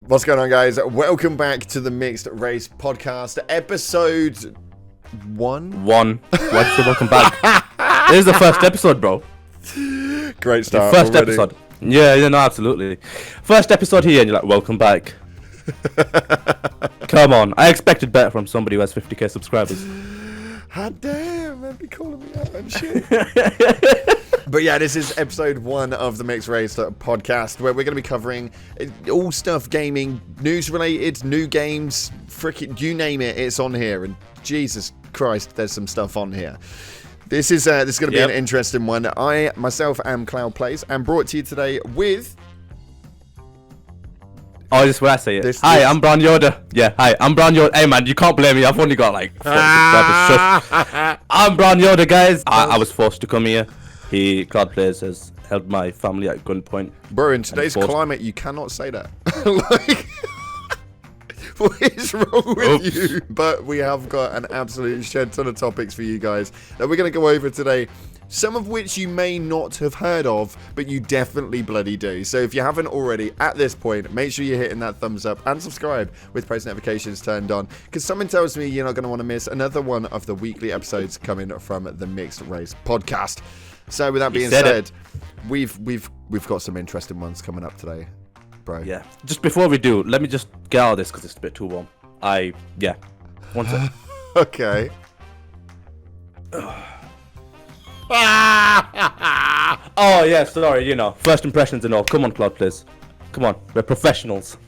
What's going on, guys? Welcome back to the Mixed Race Podcast, episode 1. Welcome back. This is the first episode, bro. Great start. First already. episode. Yeah, no, absolutely. First episode here, and you're like, welcome back. Come on. I expected better from somebody who has 50k subscribers. God damn, man, be calling me out and shit. But yeah, this is episode 1 of the Mixed Race Podcast, where we're going to be covering all stuff gaming, news related, new games, frickin' you name it, it's on here. And Jesus Christ, there's some stuff on here. This is going to be an interesting one. I myself am Cloud Plays and brought to you today with. Oh, this is where I say it. Hi, I'm Brown Yoda. Yeah, hi, I'm Brown Yoda. Hey, man, you can't blame me. I've only got like 40 subscribers. I'm Brown Yoda, guys. I was forced to come here. Cloud Plays has held my family at gunpoint. Bro, in today's climate, you cannot say that. Like, what is wrong with you? But we have got an absolute shed ton of topics for you guys that we're going to go over today. Some of which you may not have heard of, but you definitely bloody do. So if you haven't already, at this point, make sure you're hitting that thumbs up and subscribe with post notifications turned on, because something tells me you're not going to want to miss another one of the weekly episodes coming from the Mixed Race Podcast. So with that being said, we've got some interesting ones coming up today, bro. Yeah. Just before we do, let me just get out of this because it's a bit too warm. One second. Okay. Oh yeah, sorry, first impressions and all. Come on, Cloud Plays. Come on, we're professionals.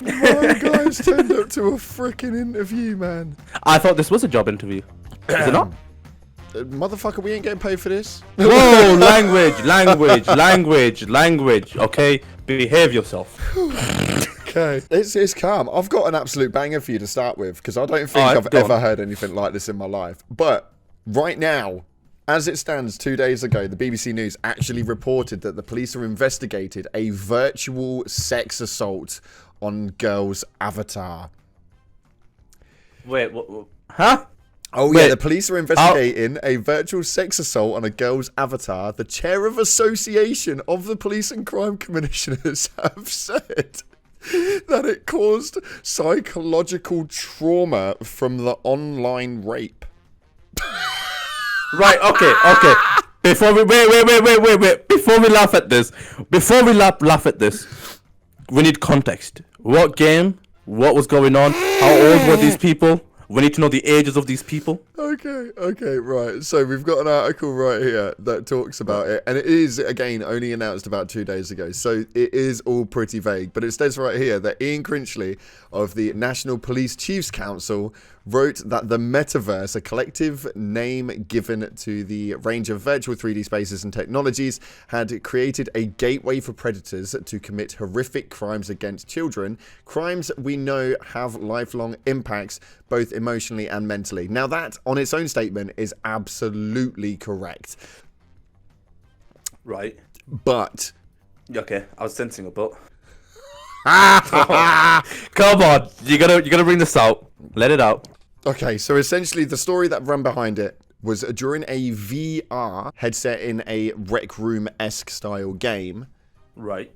My guys turned up to a freaking interview, man. I thought this was a job interview. Is it not? Motherfucker, we ain't getting paid for this. Whoa, language. Okay, behave yourself. Okay, it's calm. I've got an absolute banger for you to start with, because I don't think I've ever heard anything like this in my life. But right now, as it stands, 2 days ago, the BBC News actually reported that the police are investigated a virtual sex assault on girl's avatar. Wait, what? Huh? Oh yeah, the police are investigating a virtual sex assault on a girl's avatar. The chair of association of the police and crime commissioners have said that it caused psychological trauma from the online rape. Right, okay. Before we wait. Before we laugh at this, we need context. What game? What was going on? How old were these people? We need to know the ages of these people. Okay, right. So we've got an article right here that talks about it, and it is, again, only announced about 2 days ago, so it is all pretty vague. But it says right here that Ian Crinchley of the National Police Chiefs Council wrote that the metaverse, a collective name given to the range of virtual 3D spaces and technologies, had created a gateway for predators to commit horrific crimes against children, crimes we know have lifelong impacts, both emotionally and mentally. Now that, on its own statement, is absolutely correct. Right. But... Okay, I was sensing a but. Come on, you gotta bring this out. Let it out. Okay, so essentially the story that ran behind it was during a VR headset in a Rec Room-esque style game. Right.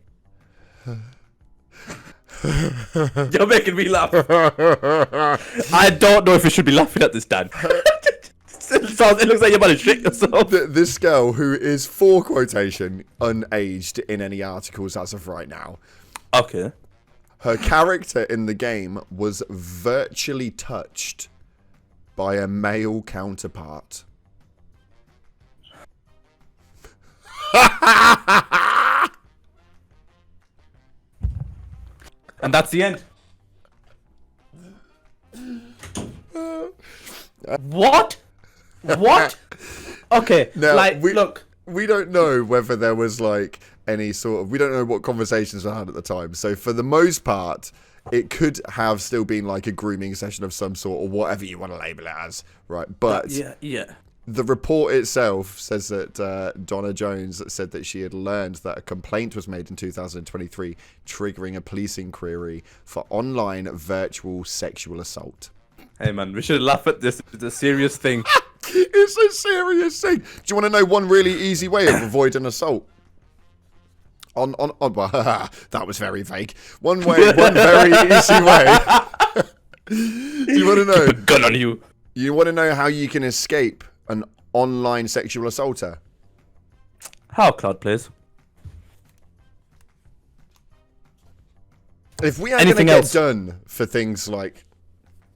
You're making me laugh. I don't know if you should be laughing at this, Dan. It looks like you're about to shit yourself. This girl, who is, for quotation, unaged in any articles as of right now. Okay. Her character in the game was virtually touched by a male counterpart. And that's the end. What? Okay, now, look. We don't know whether there was like any sort of... We don't know what conversations were had at the time. So for the most part, it could have still been like a grooming session of some sort, or whatever you want to label it as, right? But yeah. The report itself says that Donna Jones said that she had learned that a complaint was made in 2023, triggering a police inquiry for online virtual sexual assault. Hey man, we should laugh at this. It's a serious thing. It's a serious thing. Do you want to know one really easy way of avoiding assault? Well, that was very vague. One very easy way. You want to know? Keep a gun on you. You want to know how you can escape an online sexual assaulter? How, Cloud Plays? If we are going to get done for things like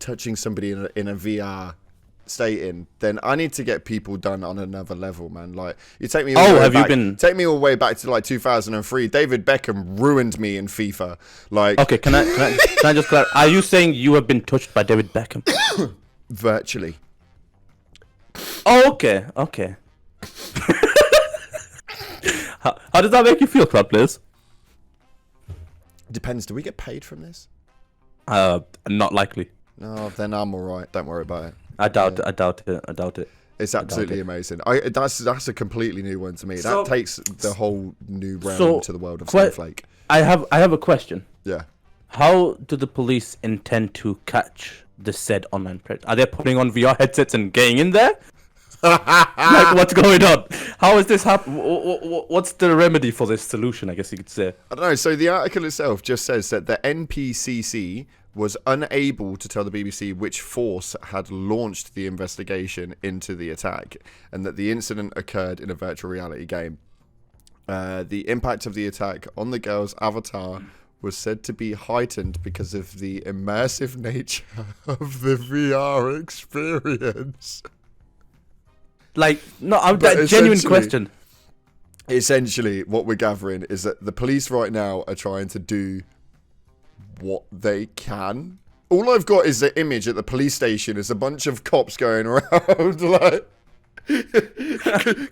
touching somebody in a VR stating, then I need to get people done on another level, man. Like, you take me all take me all the way back to like 2003. David Beckham ruined me in FIFA. Like, okay, can I just clarify? Are you saying you have been touched by David Beckham? Virtually. Oh, okay. How does that make you feel, Cloud Plays? Depends. Do we get paid from this? Not likely. No, then I'm all right. Don't worry about it. I doubt it. It's absolutely amazing. That's a completely new one to me. That takes the whole new realm to the world of Snowflake. I have a question. Yeah. How do the police intend to catch the said online predator? Are they putting on VR headsets and getting in there? Like, what's going on? How is this happen? What's the remedy for this solution, I guess you could say? I don't know. So the article itself just says that the NPCC was unable to tell the BBC which force had launched the investigation into the attack, and that the incident occurred in a virtual reality game. The impact of the attack on the girl's avatar was said to be heightened because of the immersive nature of the VR experience. Like, no, that genuine question. Essentially, what we're gathering is that the police right now are trying to do what they can. All I've got is the image at the police station. Is a bunch of cops going around, like,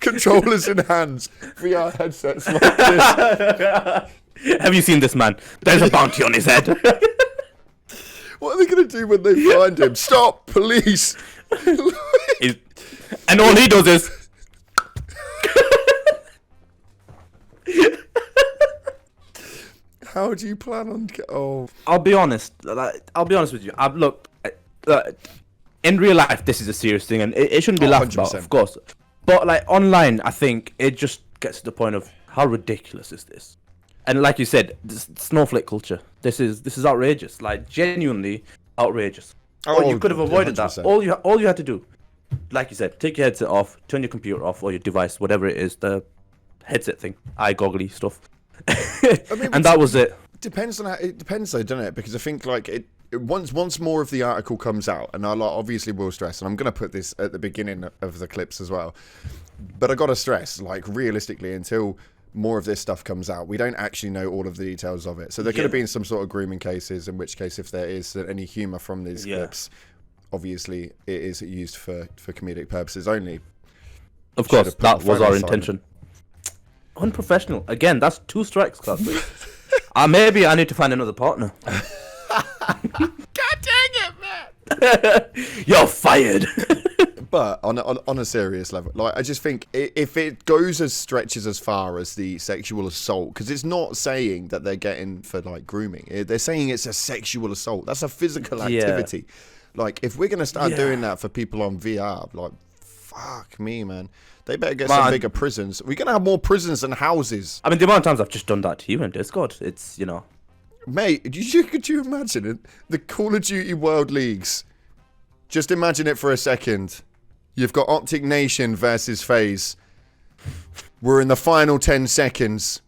controllers in hands, VR headsets like this. Have you seen this man? There's a bounty on his head. What are they going to do when they find him? Stop, police! And all he does is... How do you plan on... Oh. I'll be honest with you. Look, in real life, this is a serious thing, and it shouldn't be laughed about, of course. But, like, online, I think it just gets to the point of how ridiculous is this? And like you said, this snowflake culture. This is outrageous. Like, genuinely outrageous. Oh, you could have avoided 100%. That. All you had to do, like you said, take your headset off, turn your computer off, or your device, whatever it is, the headset thing, eye goggly stuff. And that was it. Depends on how, it depends though, doesn't it? Because I think like once more of the article comes out, and I obviously will stress, and I'm going to put this at the beginning of the clips as well. But I got to stress, like, realistically, until more of this stuff comes out, we don't actually know all of the details of it. So there could have been some sort of grooming cases, in which case, if there is any humour from these clips, obviously it is used for comedic purposes only. Of course, that was our intention. Unprofessional. Again, that's 2 strikes, class. Maybe I need to find another partner. God dang it, man! You're fired. But on a serious level, like, I just think if it stretches as far as the sexual assault, because it's not saying that they're getting for like grooming, they're saying it's a sexual assault. That's a physical activity. Like, if we're gonna start doing that for people on VR, like, fuck me, man. They better get some bigger prisons. We're gonna have more prisons than houses. I mean, the amount of times I've just done that to you in Discord, it's, you know. Mate, could you imagine it? The Call of Duty World Leagues? Just imagine it for a second. You've got Optic Nation versus FaZe. We're in the final 10 seconds.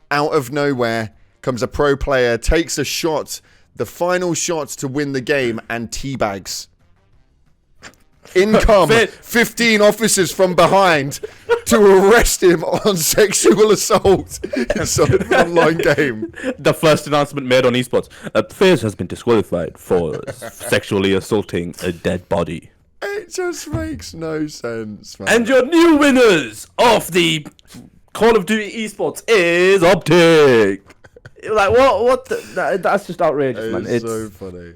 Out of nowhere comes a pro player, takes a shot, the final shot to win the game, and teabags. In come 15 officers from behind to arrest him on sexual assault inside an online game. The first announcement made on esports. FaZe has been disqualified for sexually assaulting a dead body. It just makes no sense, man. And your new winners of the Call of Duty esports is Optic. Like, what? That's just outrageous, man. It's so funny.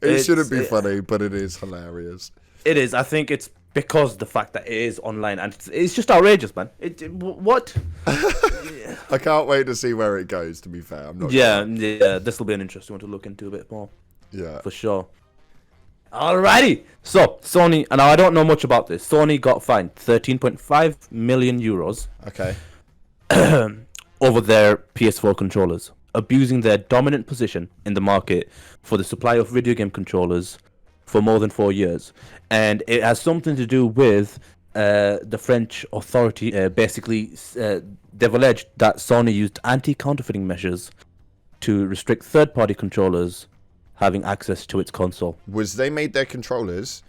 It shouldn't be funny, but it is hilarious. It is. I think it's because the fact that it is online, and it's just outrageous, man. What? I can't wait to see where it goes, to be fair. I'm not this will be an interesting one to look into a bit more. Yeah. For sure. Alrighty. So, Sony, and I don't know much about this. Sony got fined 13.5 million euros. Okay. over their PS4 controllers, abusing their dominant position in the market for the supply of video game controllers for more than 4 years. And it has something to do with the French authority. They've alleged that Sony used anti-counterfeiting measures to restrict third-party controllers having access to its console. Was they made their controllers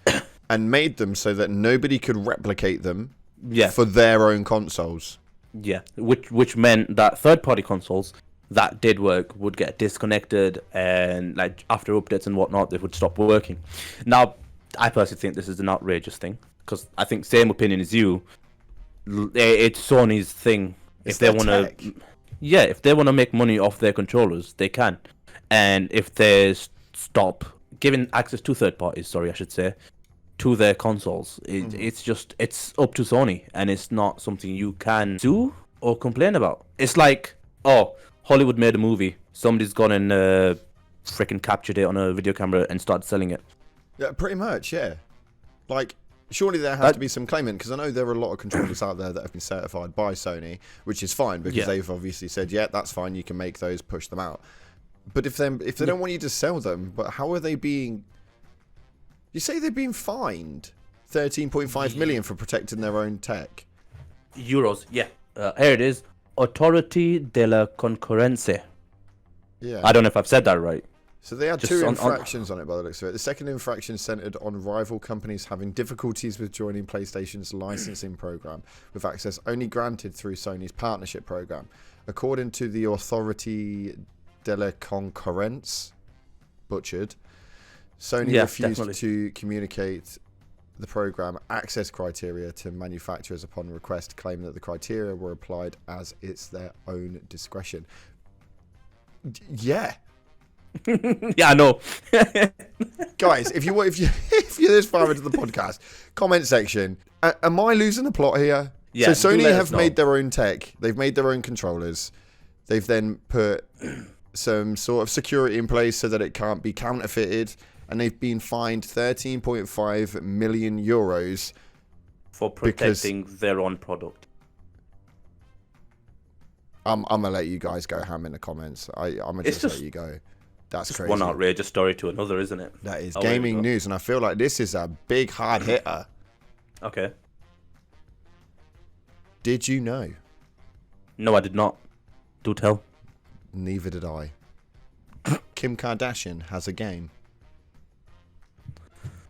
and made them so that nobody could replicate them for their own consoles? Yeah, which meant that third-party consoles that did work would get disconnected, and like after updates and whatnot, they would stop working. Now, I personally think this is an outrageous thing, because I think same opinion as you. It's Sony's thing. If they want to make money off their controllers, they can. And if they stop giving access to third parties, to their consoles, it's up to Sony, and it's not something you can do or complain about. It's like, Hollywood made a movie, somebody's gone and freaking captured it on a video camera and started selling it. Yeah, pretty much, yeah. Like, surely there has to be some claimant, because I know there are a lot of controllers out there that have been certified by Sony, which is fine, because they've obviously said, that's fine, you can make those, push them out. But if they don't want you to sell them, but how are they being... You say they're being fined 13.5 million for protecting their own tech. Euros, yeah. Here it is. Autorité de la Concurrence. Yeah. I don't know if I've said that right. So they had two infractions on it by the looks of it. The second infraction centered on rival companies having difficulties with joining PlayStation's licensing program, with access only granted through Sony's partnership program. According to the Autorité de la Concurrence, butchered, Sony refused to communicate the program access criteria to manufacturers upon request, claiming that the criteria were applied as it's their own discretion. Yeah. Yeah, I know. Guys, if you're this far into the podcast, comment section. Am I losing the plot here? Yeah, so Sony have made their own tech. They've made their own controllers. They've then put some sort of security in place so that it can't be counterfeited. And they've been fined 13.5 million euros for protecting their own product. I'm gonna let you guys go ham in the comments. I'm gonna just let you go. That's crazy. One outrageous story to another, isn't it? That is gaming news, and I feel like this is a big hard hitter. Okay. Did you know? No, I did not. Do tell. Neither did I. Kim Kardashian has a game.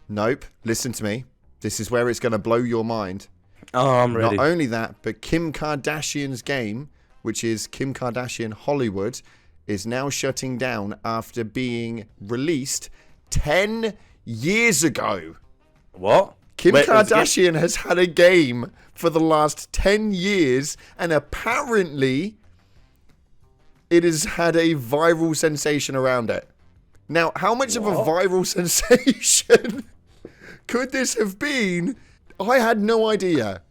Nope. Listen to me. This is where it's going to blow your mind. Oh, I'm ready. Not only that, but Kim Kardashian's game, which is Kim Kardashian Hollywood, is now shutting down after being released 10 years ago. What? Kim Kardashian has had a game for the last 10 years, and apparently it has had a viral sensation around it. Now, how much of a viral sensation could this have been? I had no idea.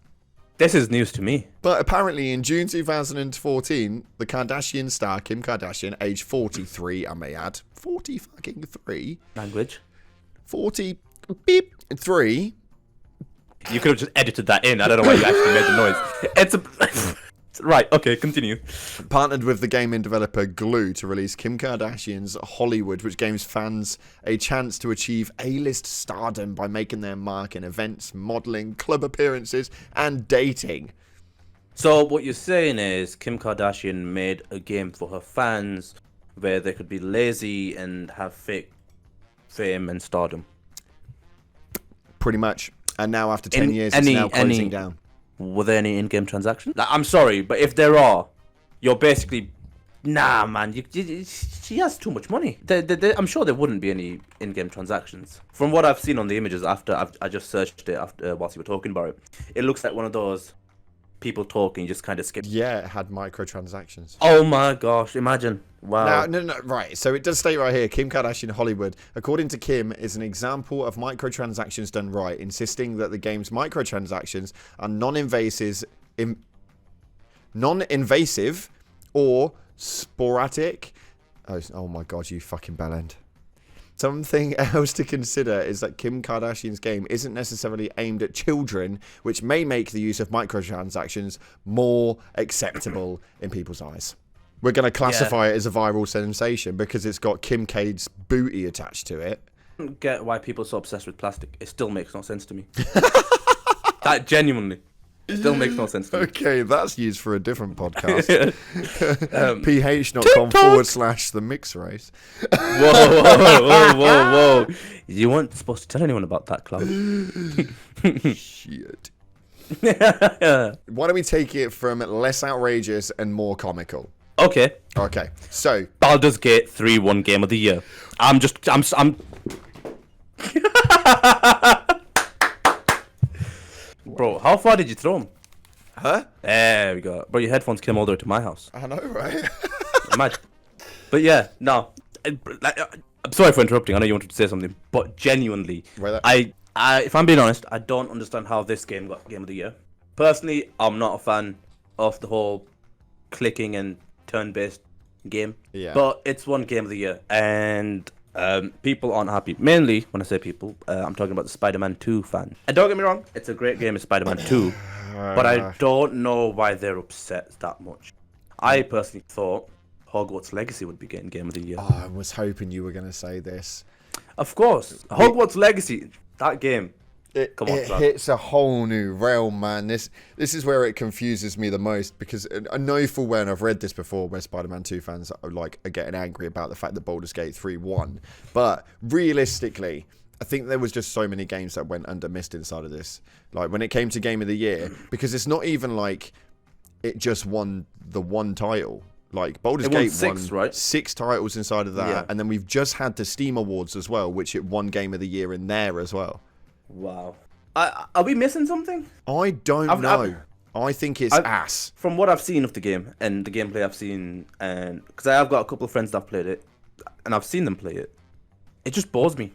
This is news to me. But apparently in June 2014, the Kardashian star Kim Kardashian, age 43, I may add. 40 fucking 3. Language. 40 beep 3. You could have just edited that in. I don't know why you actually made the noise. It's a... Right, okay, continue. Partnered with the gaming developer Glue to release Kim Kardashian's Hollywood, which gives fans a chance to achieve A-list stardom by making their mark in events, modeling, club appearances, and dating. So what you're saying is Kim Kardashian made a game for her fans where they could be lazy and have fake fame and stardom. Pretty much. And now after 10 years, it's now closing down. Were there any in-game transactions? Like, I'm sorry, but if there are, you're basically... Nah, man, she has too much money. I'm sure there wouldn't be any in-game transactions. From what I've seen on the images after I just searched it whilst you were talking about it, it looks like one of those people talking, just kind of skip. Yeah, it had microtransactions. Oh my gosh, imagine. Wow. No, right. So it does state right here, Kim Kardashian Hollywood, according to Kim, is an example of microtransactions done right, insisting that the game's microtransactions are non-invasive or sporadic. Oh my God, you fucking bellend. Something else to consider is that Kim Kardashian's game isn't necessarily aimed at children, which may make the use of microtransactions more acceptable in people's eyes. We're going to classify it as a viral sensation because it's got Kim K's booty attached to it. I don't get why people are so obsessed with plastic. It still makes no sense to me. That genuinely still makes no sense to me. Okay, that's used for a different podcast. ph.com/the mix race. Whoa. You weren't supposed to tell anyone about that, Cloud. Shit. Why don't we take it from less outrageous and more comical? Okay, so Baldur's Gate 3 won Game of the Year. I'm Bro, how far did you throw him? Huh? There we go. Bro, your headphones came all the way to my house. I know, right? Imagine. But yeah, no. I'm sorry for interrupting. I know you wanted to say something, but genuinely, I if I'm being honest, I don't understand how this game got Game of the Year. Personally, I'm not a fan of the whole clicking and turn-based game. Yeah. But it's won Game of the Year, and people aren't happy. Mainly, when I say people, I'm talking about the Spider-Man 2 fans. And don't get me wrong, it's a great game, Spider-Man 2. But I don't know why they're upset that much. I personally thought Hogwarts Legacy would be getting Game of the Year. Oh, I was hoping you were going to say this. Of course. Hogwarts Legacy, that game. It hits a whole new realm, man. This is where it confuses me the most, because I know full well, and I've read this before, where Spider-Man 2 fans are getting angry about the fact that Baldur's Gate 3 won. But realistically, I think there was just so many games that went under missed inside of this. Like when it came to Game of the Year, because it's not even like it just won the one title. Like Baldur's Gate won 6 titles inside of that, and then we've just had the Steam Awards as well, which it won Game of the Year in there as well. Wow. Are we missing something? I don't know. I think it's ass. From what I've seen of the game and the gameplay I've seen, and because I've got a couple of friends that have played it, and I've seen them play it, it just bores me.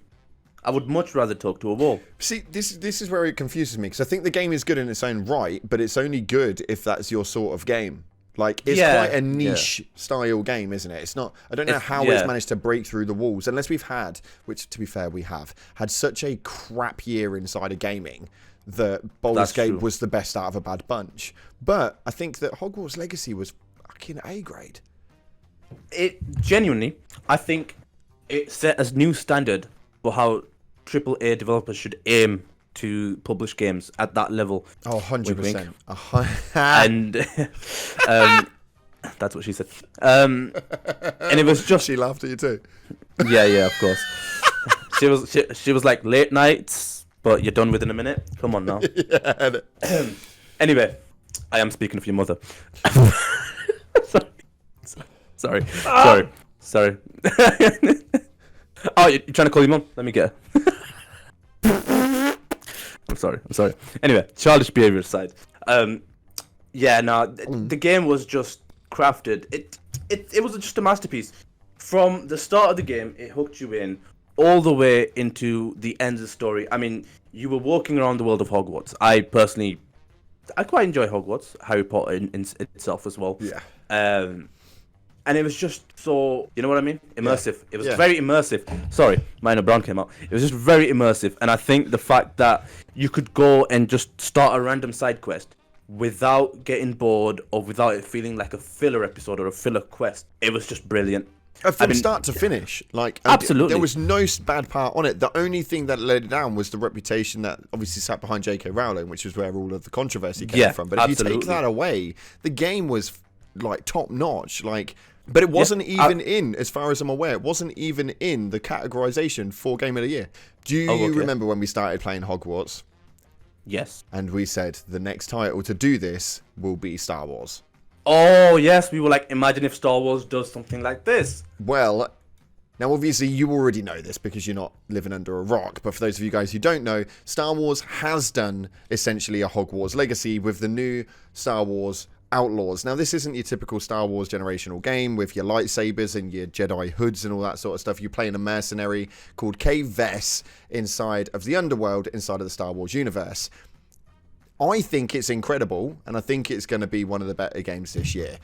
I would much rather talk to a wall. See, this is where it confuses me, because I think the game is good in its own right, but it's only good if that's your sort of game. Like, it's quite a niche style game, isn't it? It's not... I don't know how it's managed to break through the walls, unless we've had, which, to be fair, we have, had such a crap year inside of gaming that Baldur's Gate was the best out of a bad bunch. But I think that Hogwarts Legacy was fucking A grade. It genuinely, I think it set a new standard for how AAA developers should aim to publish games at that level. Oh, 100%. And that's what she said. And it was just... She laughed at you too. Yeah, of course. She was like, late nights, but you're done within a minute. Come on now. Anyway, I am speaking of your mother. Sorry. Oh, you're trying to call your mum? Let me get her. I'm sorry. Anyway, childish behavior aside. The game was just crafted. It was just a masterpiece. From the start of the game, it hooked you in all the way into the end of the story. I mean, you were walking around the world of Hogwarts. I quite enjoy Hogwarts, Harry Potter in itself as well. Yeah. And it was just so, you know what I mean? Immersive. Yeah. It was very immersive. Sorry, Minor Brown came out. It was just very immersive. And I think the fact that you could go and just start a random side quest without getting bored or without it feeling like a filler episode or a filler quest, it was just brilliant. From start to finish. Absolutely. There was no bad part on it. The only thing that let it down was the reputation that obviously sat behind J.K. Rowling, which is where all of the controversy came from. But if you take that away, the game was top notch. But it wasn't even in, as far as I'm aware, it wasn't even in the categorization for Game of the Year. Do you remember when we started playing Hogwarts? Yes. And we said the next title to do this will be Star Wars. Oh, yes. We were like, imagine if Star Wars does something like this. Well, now obviously you already know this because you're not living under a rock. But for those of you guys who don't know, Star Wars has done essentially a Hogwarts Legacy with the new Star Wars Outlaws. Now, this isn't your typical Star Wars generational game with your lightsabers and your Jedi hoods and all that sort of stuff. You're playing a mercenary called Kay Vess inside of the underworld, inside of the Star Wars universe. I think it's incredible, and I think it's going to be one of the better games this year.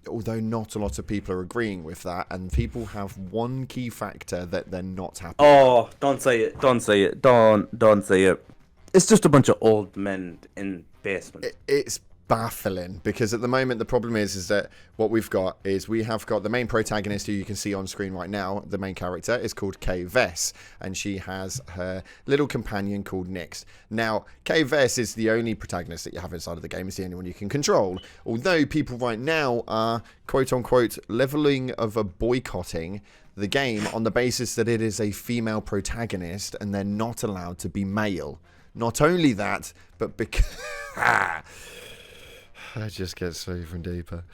although not a lot of people are agreeing with that, and people have one key factor that they're not happy. Oh, don't say it! Don't say it! Don't say it! It's just a bunch of old men in basement. It's baffling because at the moment the problem is that what we've got is we have got the main protagonist who you can see on screen right now. The main character is called Kay Vess, and she has her little companion called Nyx. Now, Kay Vess is the only protagonist that you have inside of the game. It's the only one you can control. Although people right now are quote unquote leveling of a boycotting the game on the basis that it is a female protagonist and they're not allowed to be male. Not only that, but because I just get so even deeper.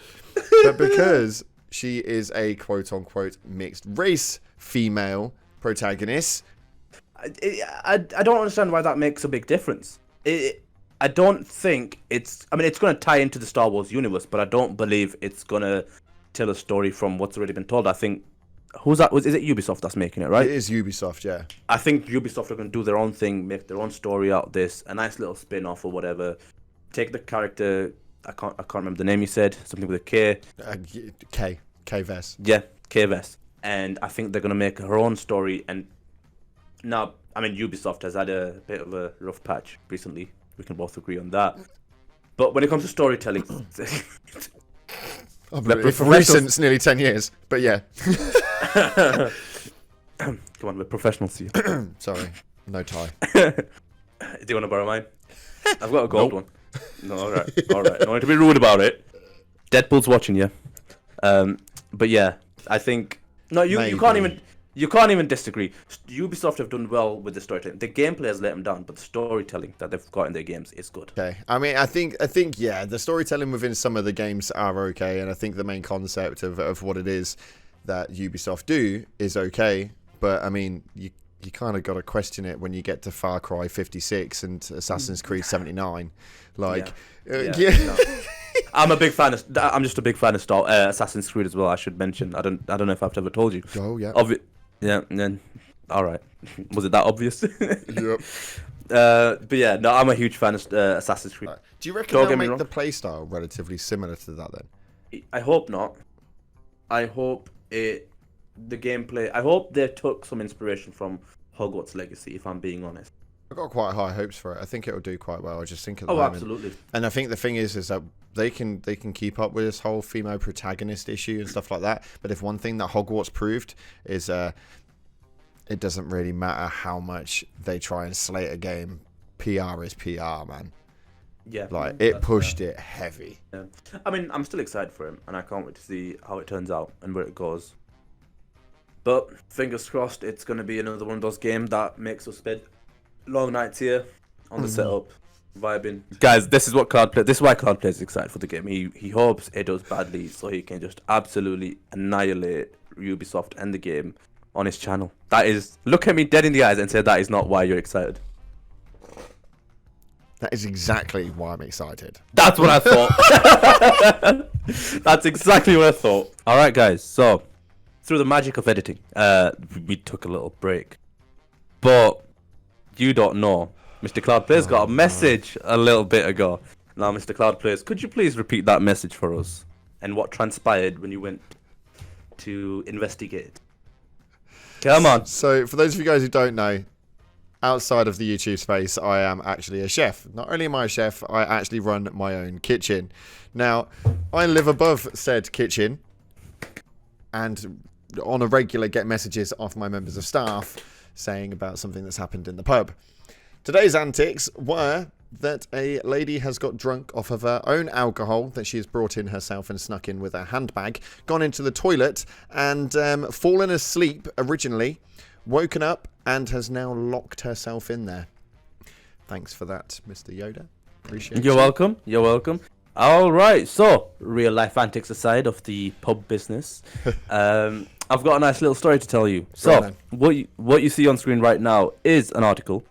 But because she is a quote-unquote mixed race female protagonist. I don't understand why that makes a big difference. I don't think it's... I mean, it's going to tie into the Star Wars universe, but I don't believe it's going to tell a story from what's already been told. I think... Who's that? Is it Ubisoft that's making it, right? It is Ubisoft, yeah. I think Ubisoft are going to do their own thing, make their own story out of this, a nice little spin-off or whatever. Take the character... I can't remember the name you said. Something with a K. Kay Vess. Yeah, Kay Vess. And I think they're going to make her own story. And now, I mean, Ubisoft has had a bit of a rough patch recently. We can both agree on that. But when it comes to storytelling... recent, it's nearly 10 years. But yeah. Come on, we're professionals here. Sorry, no tie. Do you want to borrow mine? I've got a gold one. No, all right. No need to be rude about it. Deadpool's watching you. But yeah, I think you can't even disagree. Ubisoft have done well with the storytelling. The gameplay has let them down, but the storytelling that they've got in their games is good. Okay, I mean, I think yeah, the storytelling within some of the games are okay, and I think the main concept of what it is that Ubisoft do is okay. But I mean, you kind of got to question it when you get to Far Cry 56 and Assassin's Creed 79. Like, yeah. No. I'm just a big fan of Assassin's Creed as well. I should mention. I don't know if I've ever told you. Oh yeah. Yeah. Then, all right. Was it that obvious? Yep. But yeah, no, I'm a huge fan of Assassin's Creed. Do you reckon they'll make the playstyle relatively similar to that then? I hope not. I hope the gameplay. I hope they took some inspiration from Hogwarts Legacy. If I'm being honest. I've got quite high hopes for it. I think it'll do quite well. I just think at the moment. Absolutely. And I think the thing is that they can keep up with this whole female protagonist issue and stuff like that. But if one thing that Hogwarts proved is it doesn't really matter how much they try and slate a game. PR is PR, man. Yeah. Like, it pushed it heavy. Yeah. I mean, I'm still excited for him, and I can't wait to see how it turns out and where it goes. But fingers crossed, it's going to be another one of those games that makes us spend long nights here on the setup, vibing. Guys, this is why Cloud is excited for the game. He hopes it does badly so he can just absolutely annihilate Ubisoft and the game on his channel. That is, look at me dead in the eyes and say that is not why you're excited. That is exactly why I'm excited. That's what I thought. That's exactly what I thought. All right, guys. So, through the magic of editing, we took a little break. But you don't know. Mr. Cloud Players got a message a little bit ago. Now, Mr. Cloud Players, could you please repeat that message for us? And what transpired when you went to investigate? Come on. So, for those of you guys who don't know, outside of the YouTube space, I am actually a chef. Not only am I a chef, I actually run my own kitchen. Now, I live above said kitchen and on a regular get messages off my members of staff saying about something that's happened in the pub. Today's antics were that a lady has got drunk off of her own alcohol that she has brought in herself and snuck in with her handbag, gone into the toilet and fallen asleep originally, woken up and has now locked herself in there. Thanks for that, Mr. Yoda. Appreciate it. You're welcome. You're welcome. All right. So, real life antics aside of the pub business, I've got a nice little story to tell you. So, what you see on screen right now is an article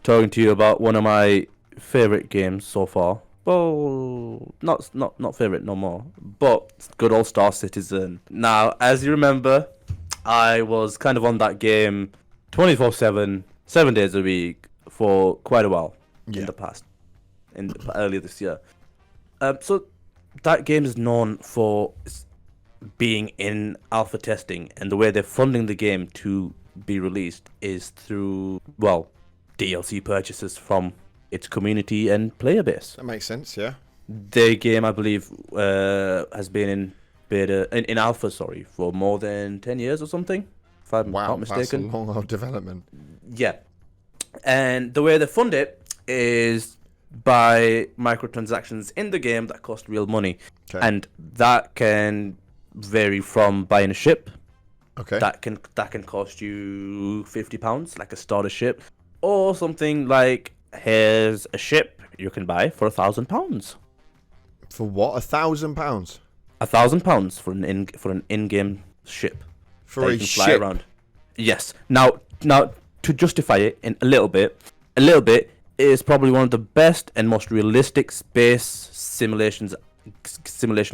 talking to you about one of my favorite games so far. Well, not favorite no more, but good old Star Citizen. Now, as you remember, I was kind of on that game 24/7, 7 days a week for quite a while in the past, earlier this year. So that game is known for being in alpha testing, and the way they're funding the game to be released is through, well, DLC purchases from its community and player base. That makes sense, yeah. Their game, I believe, has been in beta, in alpha, sorry, for more than 10 years or something, if I'm not mistaken. That's a long old development. Yeah. And the way they fund it is by microtransactions in the game that cost real money. Okay. And that can vary from buying a ship. Okay. That can cost you £50, like a starter ship, or something like, here's a ship you can buy for £1,000. For what? £1,000? £1,000 for an in-game ship. For a ship? Around. Yes. Now to justify it in a little bit, it is probably one of the best and most realistic space simulation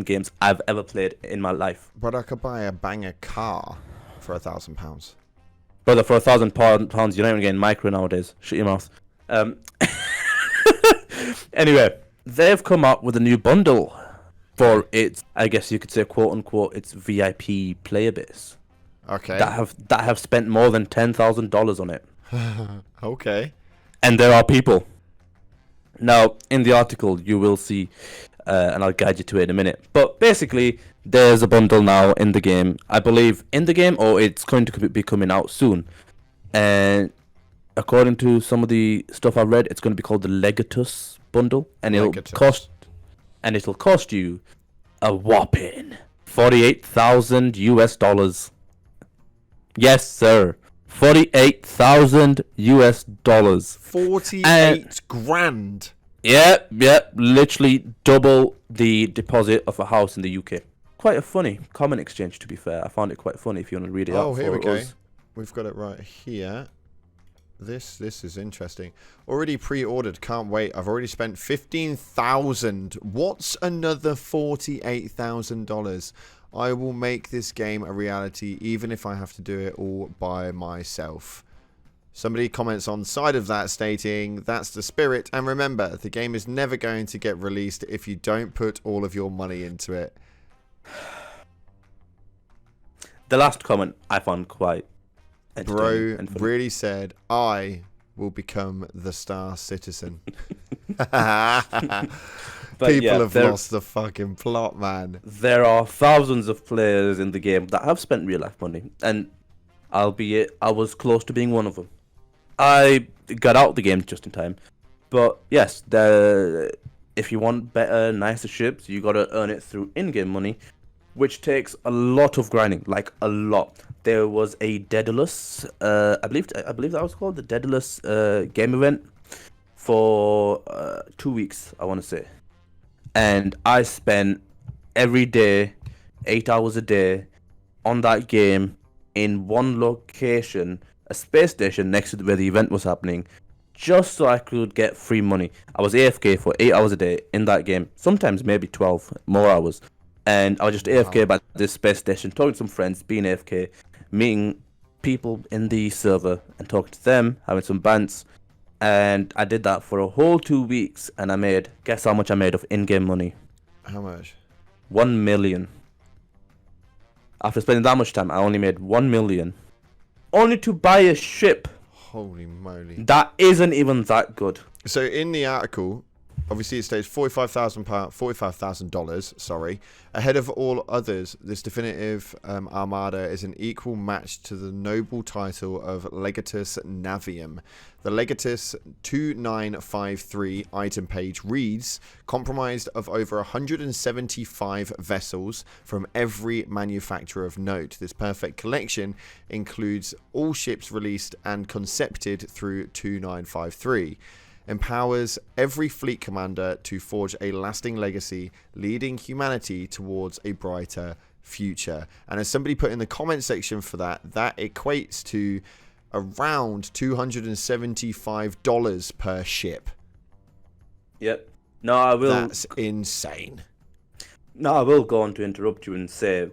games I've ever played in my life. But I could buy a banger car for £1,000. Brother, for £1,000, you're not even getting micro nowadays. Shut your mouth. Anyway, they've come up with a new bundle for its, I guess you could say, quote unquote, its VIP player base. Okay. That have spent more than $10,000 on it. Okay. And there are people. Now, in the article, you will see, and I'll guide you to it in a minute. But basically, there's a bundle now in the game. I believe in the game, or it's going to be coming out soon. And according to some of the stuff I've read, it's going to be called the Legatus bundle, and it'll cost you a whopping $48,000. Yes, sir. $48,000. 48 grand. Yep, literally double the deposit of a house in the UK. Quite a funny common exchange, to be fair. I found it quite funny if you want to read it out. Oh, here we go. Us. We've got it right here. This is interesting. Already pre-ordered. Can't wait. I've already spent $15,000. What's another $48,000? I will make this game a reality, even if I have to do it all by myself. Somebody comments on side of that stating, that's the spirit. And remember, the game is never going to get released if you don't put all of your money into it. The last comment I found quite Bro really said, I will become the Star Citizen. People have lost the fucking plot, man. There are thousands of players in the game that have spent real life money, and albeit I was close to being one of them. I got out of the game just in time. But yes, if you want better, nicer ships, you gotta earn it through in-game money, which takes a lot of grinding, like a lot. There was a Daedalus, I believe that was called the Daedalus game event for 2 weeks, I want to say. And I spent every day, 8 hours a day, on that game in one location, a space station next to where the event was happening, just so I could get free money. I was AFK for 8 hours a day in that game, sometimes maybe 12 more hours. And I was just AFK by this space station, talking to some friends, being AFK, meeting people in the server and talking to them, having some bants. And I did that for a whole 2 weeks, and I made, guess how much I made of in-game money? How much? 1 million. After spending that much time, I only made 1 million. Only to buy a ship. Holy moly. That isn't even that good. So in the article, obviously it states $45,000, sorry. Ahead of all others, this definitive armada is an equal match to the noble title of Legatus Navium. The Legatus 2953 item page reads, comprised of over 175 vessels from every manufacturer of note. This perfect collection includes all ships released and concepted through 2953. Empowers every fleet commander to forge a lasting legacy, leading humanity towards a brighter future. And as somebody put in the comment section for that equates to around $275 per ship. Yep. No, I will. That's insane. No, I will go on to interrupt you and say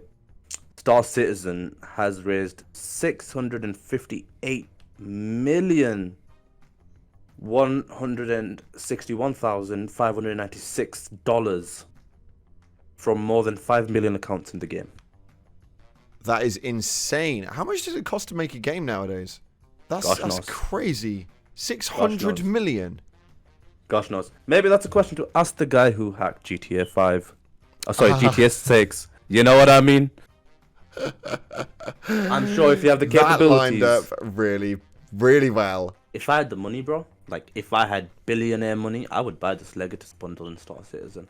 Star Citizen has raised $658,161,596 from more than 5 million accounts in the game. That is insane. How much does it cost to make a game nowadays? That's crazy. 600 million. Gosh knows. Maybe that's a question to ask the guy who hacked GTA 5. Oh, sorry, GTA 6. You know what I mean? I'm sure if you have the capabilities. That lined up really, really well. If I had the money, bro, like if I had billionaire money, I would buy this Legatus bundle in Star Citizen.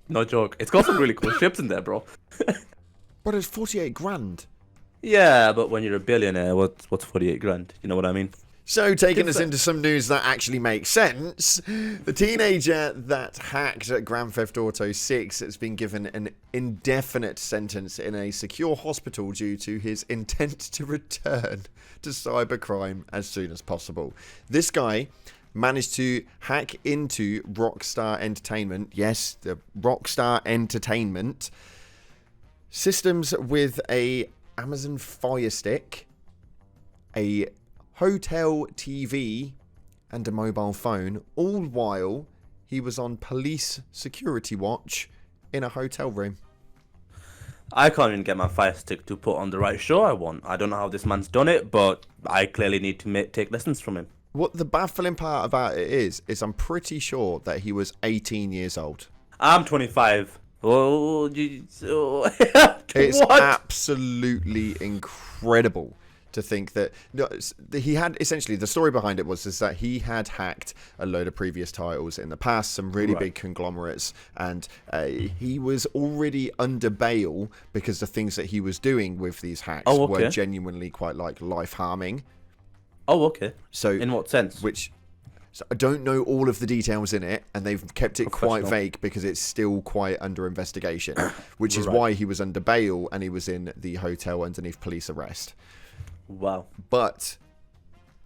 No joke. It's got some really cool ships in there, bro. But it's 48 grand. Yeah, but when you're a billionaire, what's 48 grand? You know what I mean? So, taking us into some news that actually makes sense, the teenager that hacked at Grand Theft Auto 6 has been given an indefinite sentence in a secure hospital due to his intent to return to cybercrime as soon as possible. This guy managed to hack into Rockstar Entertainment, yes, the Rockstar Entertainment, systems with a Amazon Fire Stick, a hotel TV, and a mobile phone, all while he was on police security watch in a hotel room. I can't even get my Fire Stick to put on the right show I want. I don't know how this man's done it, but I clearly need to take lessons from him. What the baffling part about it is I'm pretty sure that he was 18 years old. I'm 25. Oh, it's absolutely incredible to think that he had essentially the story behind it was that he had hacked a load of previous titles in the past, some really big conglomerates, and he was already under bail because the things that he was doing with these hacks were genuinely quite like life harming. Oh, okay. So in what sense? So I don't know all of the details in it, and they've kept it quite vague because it's still quite under investigation, which is why he was under bail and he was in the hotel underneath police arrest. Wow. But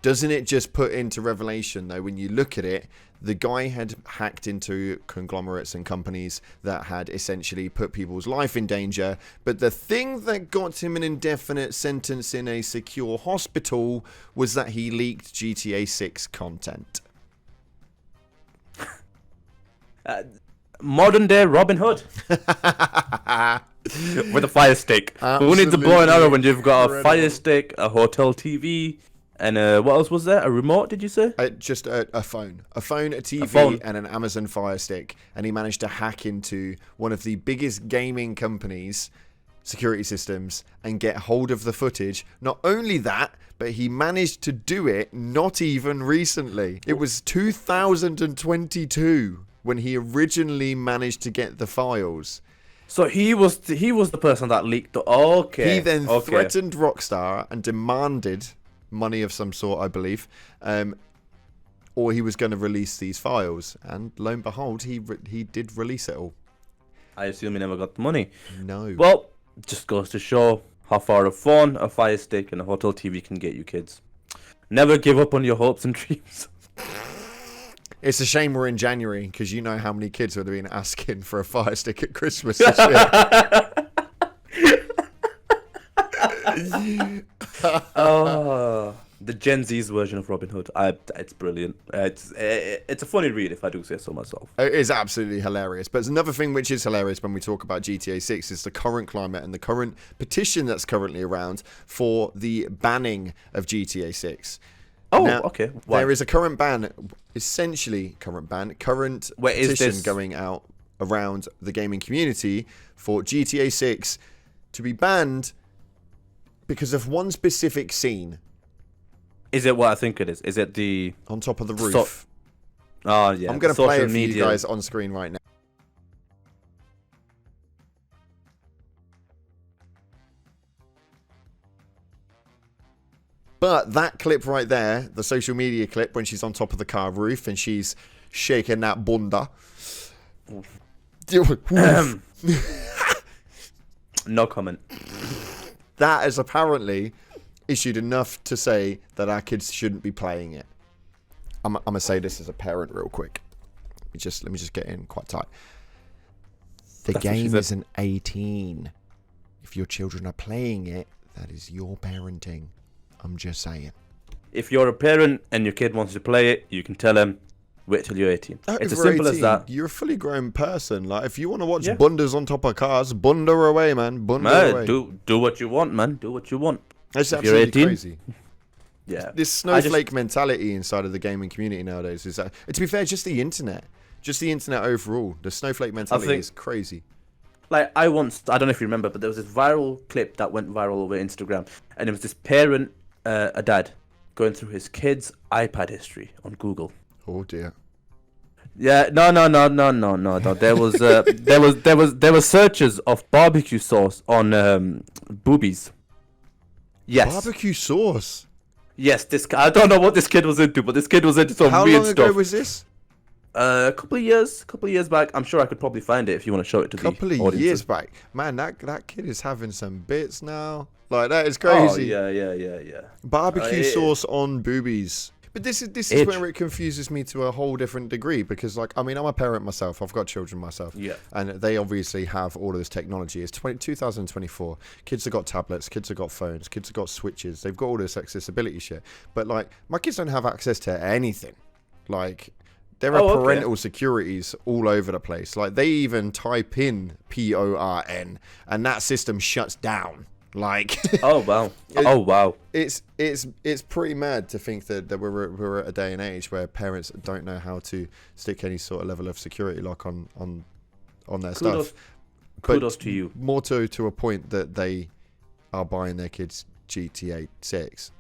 doesn't it just put into revelation, though, when you look at it, the guy had hacked into conglomerates and companies that had essentially put people's life in danger, but the thing that got him an indefinite sentence in a secure hospital was that he leaked GTA 6 content. Modern day Robin Hood. With a Fire Stick. Absolutely. Who needs a bow and arrow when you've got a Fire Stick, a hotel TV, and what else was there? A remote, did you say? Just a phone. A TV, and an Amazon Fire Stick. And he managed to hack into one of the biggest gaming companies' security systems and get hold of the footage. Not only that, but he managed to do it not even recently. It was 2022 when he originally managed to get the files. So he was the person that leaked the... Okay. He then threatened Rockstar and demanded money of some sort, I believe, or he was going to release these files. And lo and behold, he did release it all. I assume he never got the money. No. Well, just goes to show how far a phone, a Fire Stick, and a hotel TV can get you kids. Never give up on your hopes and dreams. It's a shame we're in January, because you know how many kids would have been asking for a Fire Stick at Christmas this year. Oh, the Gen Z's version of Robin Hood. It's brilliant. It's a funny read, if I do say so myself. It is absolutely hilarious. But another thing which is hilarious when we talk about GTA 6 is the current climate and the current petition that's currently around for the banning of GTA 6. Oh, now, okay. Why? There is a current petition going out around the gaming community for GTA 6 to be banned because of one specific scene. Is it what I think it is? Is it the... On top of the roof. Oh, yeah. I'm going to play it for you guys on screen right now. But that clip right there, the social media clip when she's on top of the car roof and she's shaking that bunda. No comment. That is apparently issued enough to say that our kids shouldn't be playing it. I'm going to say this as a parent real quick. Let me just get in quite tight. That's game isn't 18. If your children are playing it, that is your parenting. I'm just saying. If you're a parent and your kid wants to play it, you can tell him, wait till you're 18. At It's as over simple as 18, that. You're a fully grown person. Like, if you want to watch Yeah. bundas on top of cars, bunda away, man. Bunda away. Do what you want, man. Do what you want. It's if you're absolutely 18, crazy. Yeah. This snowflake mentality inside of the gaming community nowadays is, to be fair, just the internet. Just the internet overall. The snowflake mentality is crazy. Like, I don't know if you remember, but there was this viral clip that went viral over Instagram. And it was this parent, a dad, going through his kid's iPad history on Google. Oh, dear. Yeah, no. There was searches of barbecue sauce on boobies. Yes. Barbecue sauce? Yes, I don't know what this kid was into, but this kid was into some weird stuff. How long ago was this? A couple of years back. I'm sure I could probably find it if you want to show it to the audience. Couple of years back. Man, that kid is having some bits now. Like, that is crazy. Oh, yeah. Barbecue sauce on boobies. But this is where it confuses me to a whole different degree, because, like, I mean, I'm a parent myself. I've got children myself. Yeah. And they obviously have all of this technology. It's 2024. Kids have got tablets. Kids have got phones. Kids have got switches. They've got all this accessibility shit. But, like, my kids don't have access to anything. Like, there are parental securities all over the place. Like, they even type in PORN, and that system shuts down. Like, oh wow, it's pretty mad to think that we're at a day and age where parents don't know how to stick any sort of level of security lock on their stuff. Kudos to you. More to a point that they are buying their kids GTA 6.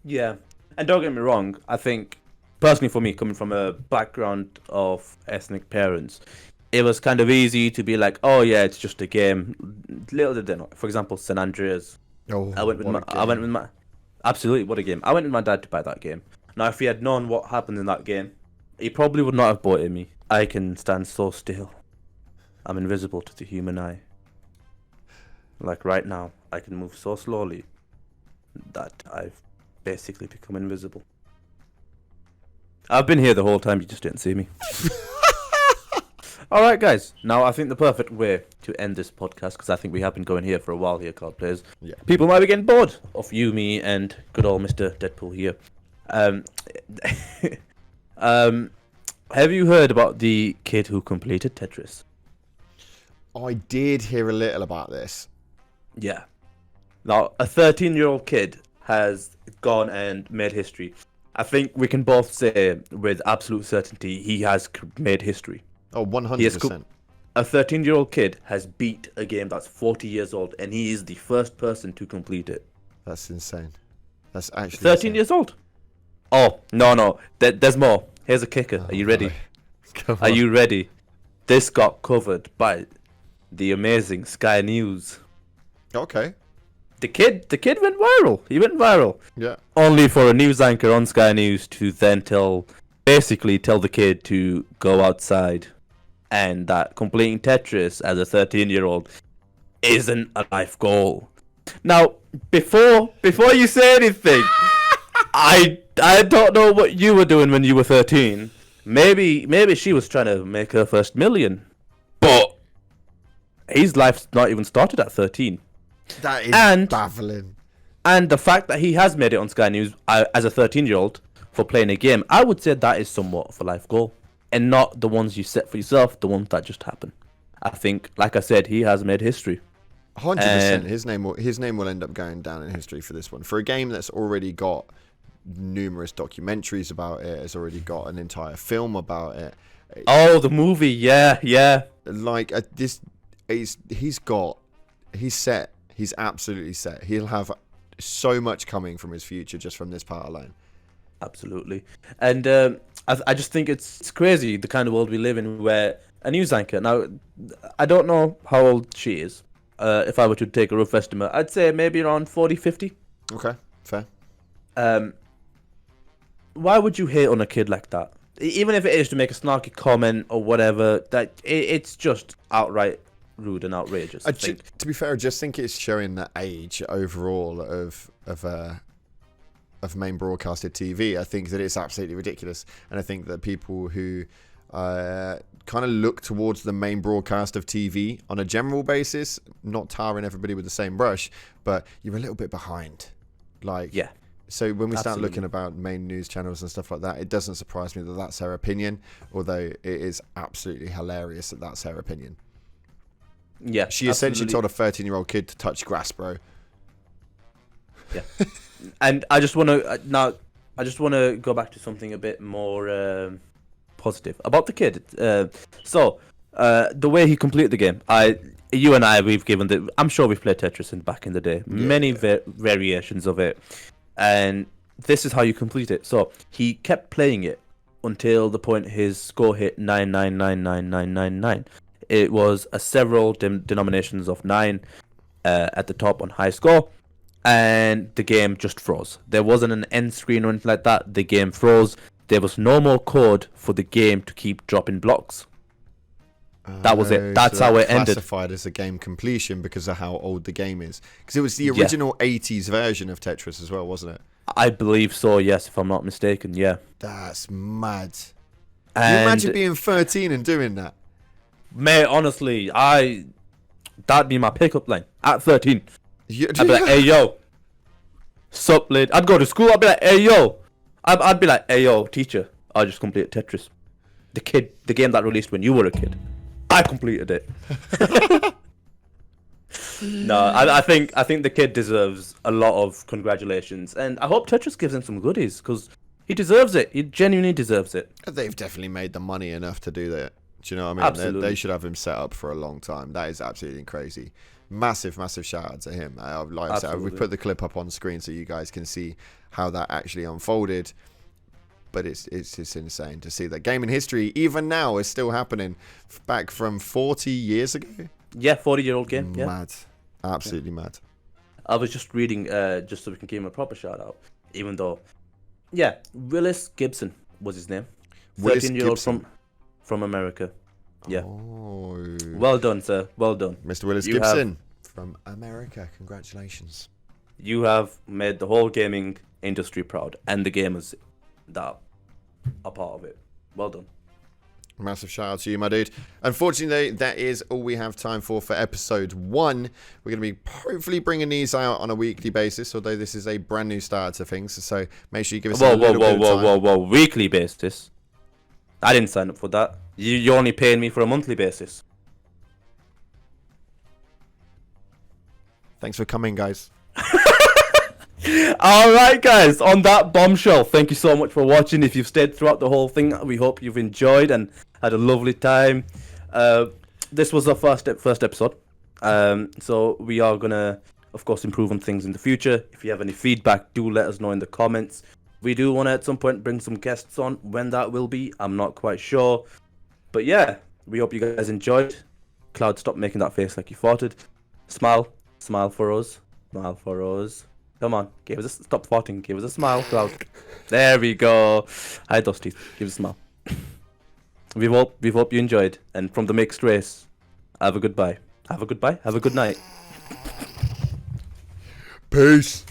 Yeah, and don't get me wrong. I think personally, for me, coming from a background of ethnic parents, it was kind of easy to be like, oh yeah, it's just a game. Little did they know. For example, San Andreas. Oh, I went with my absolutely, what a game. I went with my dad to buy that game. Now, if he had known what happened in that game, he probably would not have bought it me. I can stand so still. I'm invisible to the human eye. Like right now, I can move so slowly that I've basically become invisible. I've been here the whole time, you just didn't see me. Alright guys, now I think the perfect way to end this podcast, because I think we have been going here for a while here, Card Players. Yeah. People might be getting bored of you, me, and good old Mr. Deadpool here. Have you heard about the kid who completed Tetris? I did hear a little about this. Yeah. Now, a 13-year-old kid has gone and made history. I think we can both say with absolute certainty he has made history. Oh, 100%. A 13-year-old kid has beat a game that's 40 years old, and he is the first person to complete it. That's insane. That's actually 13 insane. years old? Oh, no. There's more. Here's a kicker. Are you ready? Are you ready? This got covered by the amazing Sky News. Okay. The kid went viral. He went viral. Yeah. Only for a news anchor on Sky News to then basically tell the kid to go outside, and that completing Tetris as a 13-year-old isn't a life goal. Now, before you say anything, I don't know what you were doing when you were 13. Maybe she was trying to make her first million, but his life's not even started at 13. That is baffling. And the fact that he has made it on Sky News as a 13-year-old for playing a game, I would say that is somewhat of a life goal, and not the ones you set for yourself, the ones that just happen. I think, like I said, he has made history. 100%. His name will end up going down in history for this one. For a game that's already got numerous documentaries about it, has already got an entire film about it. Oh, the movie, yeah. Like he's set. He's absolutely set. He'll have so much coming from his future just from this part alone. Absolutely. And I just think it's crazy, the kind of world we live in, where a news anchor, now I don't know how old she is. If I were to take a rough estimate, I'd say maybe around 40, 50. Okay, fair. Why would you hate on a kid like that? Even if it is to make a snarky comment or whatever, it's just outright rude and outrageous. To be fair, I just think it's showing the age overall of main broadcasted TV. I think that it's absolutely ridiculous, and I think that people who kind of look towards the main broadcast of TV on a general basis, not tarring everybody with the same brush, but you're a little bit behind. Like, yeah. So when we start Absolutely. looking about main news channels and stuff like that, it doesn't surprise me that that's her opinion, although it is absolutely hilarious that that's her opinion. Yeah, She essentially absolutely. told a 13-year-old kid to touch grass, bro. Yeah. And I just want to go back to something a bit more positive about the kid. The way he completed the game, you and I, I'm sure we've played Tetris back in the day, many variations of it, and this is how you complete it. So he kept playing it until the point his score hit 9999999. It was several denominations of 9 at the top on high score. And the game just froze. There wasn't an end screen or anything like that. The game froze. There was no more code for the game to keep dropping blocks. That was it. That's so how it ended. Classified as a game completion because of how old the game is. Because it was the original 80s version of Tetris as well, wasn't it? I believe so, yes, if I'm not mistaken, yeah. That's mad. Can you imagine being 13 and doing that? Mate, honestly, that'd be my pickup line at 13. I'd be like, hey, yo. Sup, lid. I'd go to school, I'd be like, hey, yo. I'd be like, hey, yo, teacher, I just completed Tetris. The game that released when you were a kid. I completed it. No, I think the kid deserves a lot of congratulations. And I hope Tetris gives him some goodies, because he deserves it. He genuinely deserves it. They've definitely made the money enough to do that. Do you know what I mean? Absolutely. They should have him set up for a long time. That is absolutely crazy. Massive shout out to him. Like I said, we put the clip up on screen so you guys can see how that actually unfolded. But it's just insane to see that gaming history, even now, is still happening back from 40 years ago. Yeah, 40-year-old game. Yeah. Mad. Absolutely mad. I was just reading, just so we can give him a proper shout out. Even though, yeah, Willis Gibson was his name. 13-year-old from America. Yeah. Oh. Well done, sir. Well done. Mr. Willis Gibson from America. Congratulations. You have made the whole gaming industry proud, and the gamers that are part of it. Well done. Massive shout out to you, my dude. Unfortunately, that is all we have time for episode 1. We're going to be hopefully bringing these out on a weekly basis, although this is a brand new start to things. So make sure you give us a little bit of time. Weekly basis? I didn't sign up for that. You're only paying me for a monthly basis. Thanks for coming, guys. Alright, guys, on that bombshell, thank you so much for watching. If you've stayed throughout the whole thing, we hope you've enjoyed and had a lovely time. This was our first episode, so we are gonna, of course, improve on things in the future. If you have any feedback, do let us know in the comments. We do want to at some point bring some guests on. When that will be, I'm not quite sure, but yeah, we hope you guys enjoyed. Cloud, stop making that face like you farted. Smile for us, smile for us. Come on, stop farting. Give us a smile, Cloud. There we go. Hi, Dusty. Give us a smile. We hope you enjoyed. And from the mixed race, have a goodbye. Have a goodbye. Have a good night. Peace.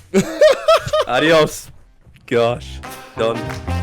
Adios. Gosh. Done.